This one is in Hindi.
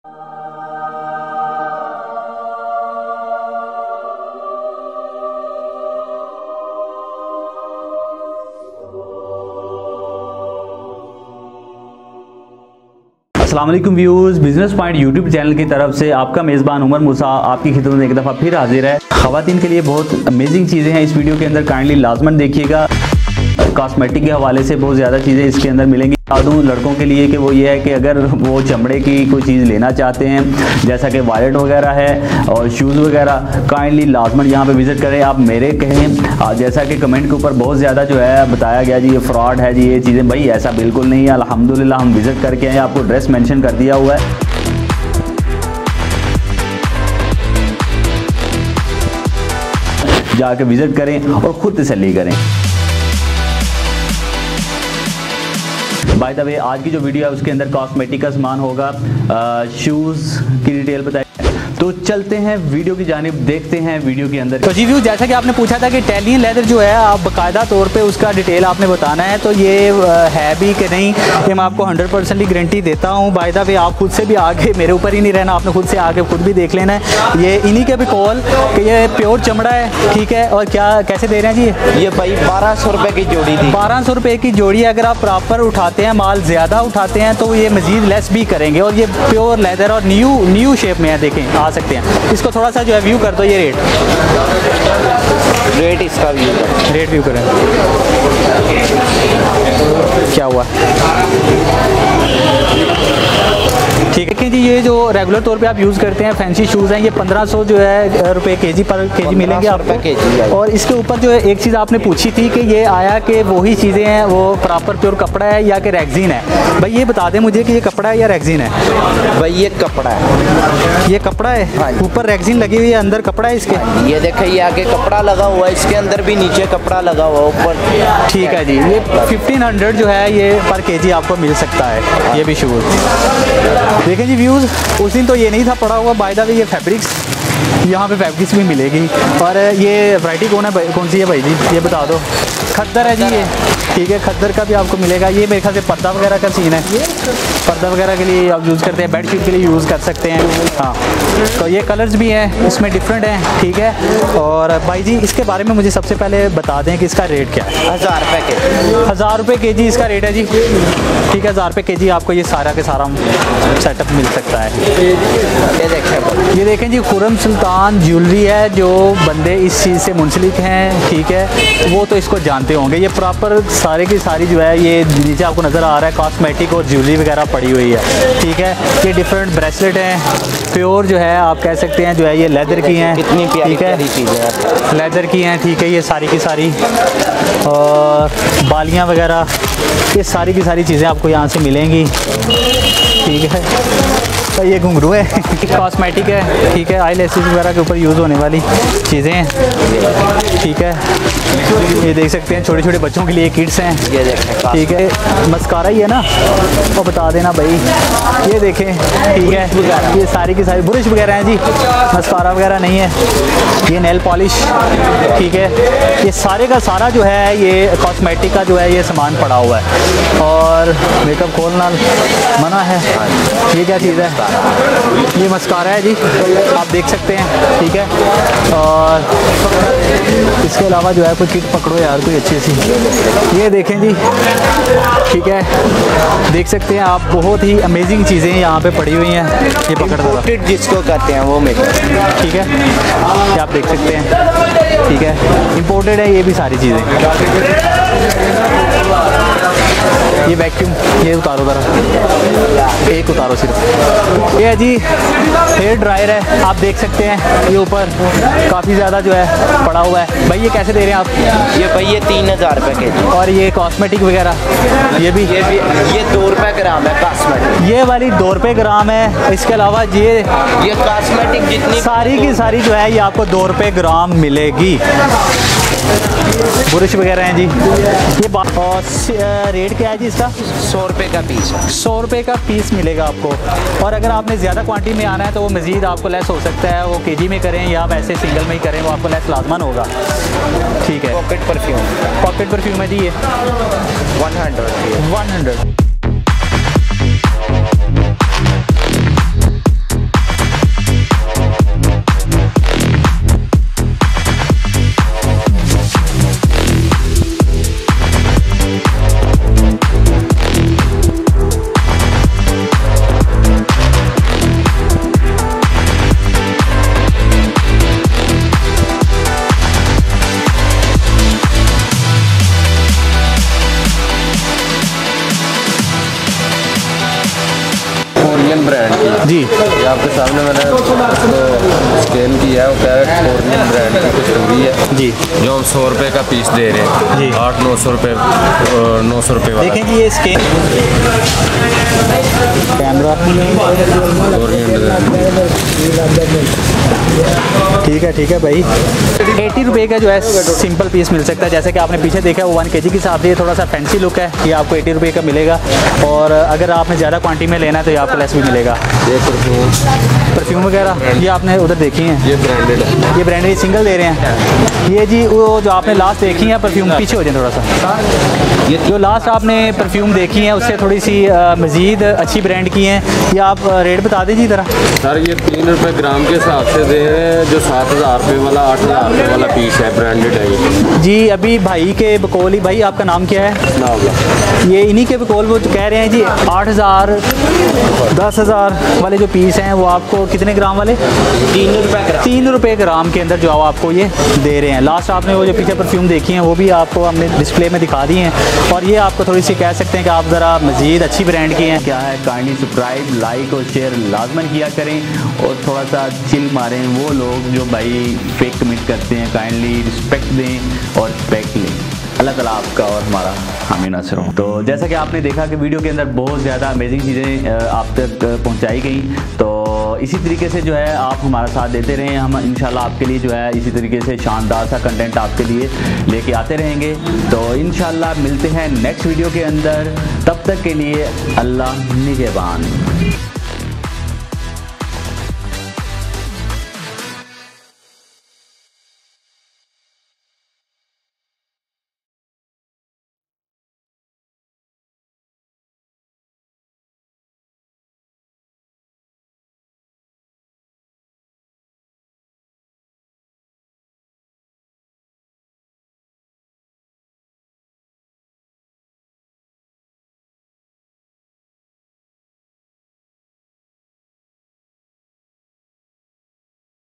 अस्सलाम वालेकुम views, business point YouTube channel की तरफ से आपका मेज़बान उमर मूसा आपकी खिदमत में एक दफ़ा फिर हाजिर है। ख़वातीन के लिए बहुत अमेजिंग चीज़ें हैं इस वीडियो के अंदर, काइंडली लाजमन देखिएगा। कॉस्मेटिक के हवाले से बहुत ज़्यादा चीज़ें इसके अंदर मिलेंगी। बता दूँ लड़कों के लिए कि वो ये है कि अगर वो चमड़े की कोई चीज़ लेना चाहते हैं जैसा कि वॉलेट वगैरह है और शूज़ वगैरह, काइंडली लाजमन यहाँ पे विज़िट करें। आप मेरे कहें जैसा कि कमेंट के ऊपर बहुत ज़्यादा जो है बताया गया जी ये फ्रॉड है जी ये चीज़ें, भाई ऐसा बिल्कुल नहीं है। अल्हम्दुलिल्लाह हम विज़िट करके आए, आपको एड्रेस मेंशन कर दिया हुआ है। जाके विज़िट करें और ख़ुद तसल्ली करें। बाय द वे आज की जो वीडियो है उसके अंदर कॉस्मेटिक का सामान होगा, शूज़ की डिटेल बताई। तो चलते हैं वीडियो की जानिब, देखते हैं वीडियो के अंदर। तो जी व्यू, जैसा कि आपने पूछा था कि इटालियन लेदर जो है आप बाकायदा तौर पे उसका डिटेल आपने बताना है, तो ये है भी कि नहीं ये मैं आपको 100% गारंटी देता हूँ। बाय द वे आप खुद से भी आगे मेरे ऊपर ही नहीं रहना, आपने खुद से आगे खुद भी देख लेना है। ये इन्हीं के भी कॉल कि ये प्योर चमड़ा है, ठीक है। और क्या कैसे दे रहे हैं जी? ये भाई 1200 रुपये की जोड़ी थी। 1200 रुपये की जोड़ी। अगर आप प्रॉपर उठाते हैं, माल ज़्यादा उठाते हैं तो ये मज़ीद लेस भी करेंगे। और ये प्योर लेदर और न्यू शेप में है, देखें आ सकते हैं। इसको थोड़ा सा जो है व्यू कर दो, ये रेट इसका रेट व्यू करें क्या हुआ, ठीक है जी। ये जो रेगुलर तौर पे आप यूज़ करते हैं फैंसी शूज़ हैं, ये 1500 जो है रुपये केजी पर केजी मिलेंगे आपको। और इसके ऊपर जो है एक चीज़ आपने पूछी थी कि ये आया कि वही चीज़ें हैं वो प्रॉपर प्योर कपड़ा है या कि रेगजीन है। भाई ये बता दें मुझे कि ये कपड़ा है या रेगजीन है? भाई ये कपड़ा है। ये कपड़ा है, ऊपर रेगजीन लगी हुई है, अंदर कपड़ा है इसके। ये देखिए ये आगे कपड़ा लगा हुआ है, इसके अंदर भी नीचे कपड़ा लगा हुआ है ऊपर। ठीक है जी। ये 1500 जो है ये पर केजी आपको मिल सकता है, ये भी शूज़। देखें जी व्यूज़, उस दिन तो ये नहीं था पड़ा हुआ। बाय द वे ये फैब्रिक्स, यहाँ पे फैब्रिक्स भी मिलेगी। और ये वैरायटी कौन सी है भाई जी, ये बता दो? खद्दर है जी ये, ठीक है। खद्दर का भी आपको मिलेगा। ये मेरे ख्याल से पर्दा वगैरह का सीन है, पर्दा वगैरह के लिए आप यूज़ करते हैं, बेडशीट के लिए यूज़ कर सकते हैं। हाँ, तो ये कलर्स भी हैं इसमें डिफरेंट हैं, ठीक है। और भाई जी इसके बारे में मुझे सबसे पहले बता दें कि इसका रेट क्या है? 1000 रुपये के 1000 रुपये के जी इसका रेट है जी, ठीक है। 1000 रुपये के जी आपको ये सारा के सारा सेटअप मिल सकता है। ये देखें जी, खुर्रम सुल्तान ज्वेलरी है। जो बंदे इस चीज़ से मुंसलिक हैं, ठीक है, वो तो इसको जानते होंगे। ये प्रॉपर सारे की सारी जो है ये नीचे आपको नज़र आ रहा है कॉस्मेटिक और ज्वेलरी वगैरह पड़ी हुई है, ठीक है। ये डिफरेंट ब्रेसलेट हैं, प्योर जो है आप कह सकते हैं जो है ये लेदर की हैं, कितनी प्यारी प्यारी चीज़ें हैं, लेदर की हैं, ठीक है। ये सारी की सारी और बालियाँ वगैरह, ये सारी की सारी चीज़ें आपको यहाँ से मिलेंगी, ठीक है। तो ये घुंघरू है, कॉस्मेटिक है, ठीक है। आई लेसेस वगैरह के ऊपर यूज़ होने वाली चीज़ें हैं, ठीक है। ये देख सकते हैं छोटे छोटे बच्चों के लिए किड्स हैं, ठीक है। मस्कारा ही है ना, तो बता देना भाई, ये देखें, ठीक है। ये सारी की सारी ब्रश वगैरह हैं जी, मस्कारा वगैरह नहीं है। ये नेल पॉलिश, ठीक है। ये सारे का सारा जो है ये कॉस्मेटिक का जो है ये सामान पड़ा हुआ है। और मेकअप खोलना मना है। ये क्या चीज़ है? ये मस्कारा है जी, आप देख सकते हैं, ठीक है। और इसके अलावा जो है कोई किट पकड़ो यार कोई अच्छी सी, ये देखें जी, ठीक है। देख सकते हैं आप, बहुत ही अमेजिंग चीज़ें यहाँ पे पड़ी हुई हैं। ये पकड़ दो, किट जिसको कहते हैं वो मेकअप, ठीक है। ये आप देख सकते हैं, ठीक है। इम्पोर्टेड है ये भी सारी चीज़ें। ये वैक्यूम, ये उतारो ज़रा, एक उतारो सिर्फ। ये है जी हेयर ड्रायर है, आप देख सकते हैं ये ऊपर काफ़ी ज़्यादा जो है पड़ा हुआ है। भाई ये कैसे दे रहे हैं आप? ये भाई ये 3000 रुपये के जी। और ये कॉस्मेटिक वगैरह ये भी ये 2 रुपये ग्राम है कॉस्मेटिक, ये वाली 2 रुपये ग्राम है। इसके अलावा ये कॉस्मेटिक जितनी सारी की सारी जो है ये आपको 2 रुपये ग्राम मिलेगी। ब्रश वगैरह हैं जी। ये और रेट क्या है जी इसका? 100 रुपये का पीस। 100 रुपये का पीस मिलेगा आपको। और अगर आपने ज़्यादा क्वांटिटी में आना है तो वो मज़ीद आपको लेस हो सकता है, वो केजी में करें या वैसे सिंगल में ही करें, वो आपको लेस लाजमन होगा, ठीक है। पॉकेट परफ्यूम है जी, ये 100। ब्रांड की जी। ये आपके सामने मैंने उसको स्कैन किया है, वो क्या है फोर्नियम ब्रांड की कुछ हुई है जी, जो हम 100 रुपये का पीस दे रहे हैं जी। 800-900 रुपये 900 रुपये वाला। देखें जी ये स्कैन कैमरा ठीक है भाई। 80 रुपये का जो है सिंपल पीस मिल सकता है। जैसे कि आपने पीछे देखा वो 1 kg के हिसाब से ये थोड़ा सा फैंसी लुक है। ये आपको 80 रुपये का मिलेगा और अगर आपने ज़्यादा क्वांटिटी में लेना है तो ये आपको लेस भी मिलेगा। ये परफ्यूम वगैरह ये आपने उधर देखी हैं, ये ब्रांडेड है, ये ब्रांडेड सिंगल दे रहे हैं। ये जी वो जो आपने लास्ट देखी है परफ्यूम, पीछे हो जाए थोड़ा सा, ये जो लास्ट आपने परफ्यूम देखी है उससे थोड़ी सी मज़ीद अच्छी ब्रांड की हैं। ये आप रेट बता दीजिए ज़रा। सर ये 3 रुपये ग्राम के हिसाब से दे रहे हैं, जो 7000 रुपये वाला 8000 रुपये वाला पीस है, ब्रांडेड है ये जी। अभी भाई के बकौल ही, भाई आपका नाम क्या है? नावला। ये इन्हीं के बकौल वो जो कह रहे हैं जी 8000 10,000 वाले जो पीस हैं वो आपको कितने ग्राम वाले? 3 रुपये ग्राम के अंदर जो आपको ये दे रहे हैं। लास्ट आपने वो जो पीछे परफ्यूम देखी हैं वो भी आपको हमने डिस्प्ले में दिखा दी हैं और ये आपको थोड़ी सी कह सकते हैं कि आप ज़रा मज़ीद अच्छी ब्रांड की हैं। क्या है, काइंडली सब्सक्राइब, लाइक और शेयर लाजमन किया करें और थोड़ा सा चिल मारें। वो लोग जो भाई फेक कमेंट करते हैं काइंडली रिस्पेक्ट दें और रिस्पेक्ट लें। अल्लाह ताला आपका और हमारा हामी नासिर हो। तो जैसा कि आपने देखा कि वीडियो के अंदर बहुत ज़्यादा अमेजिंग चीज़ें आप तक पहुंचाई गई, तो इसी तरीके से जो है आप हमारा साथ देते रहें। हम इंशाल्लाह आपके लिए जो है इसी तरीके से शानदार सा कंटेंट आपके लिए लेके आते रहेंगे। तो इंशाल्लाह मिलते हैं नेक्स्ट वीडियो के अंदर, तब तक के लिए अल्लाह निगहबान।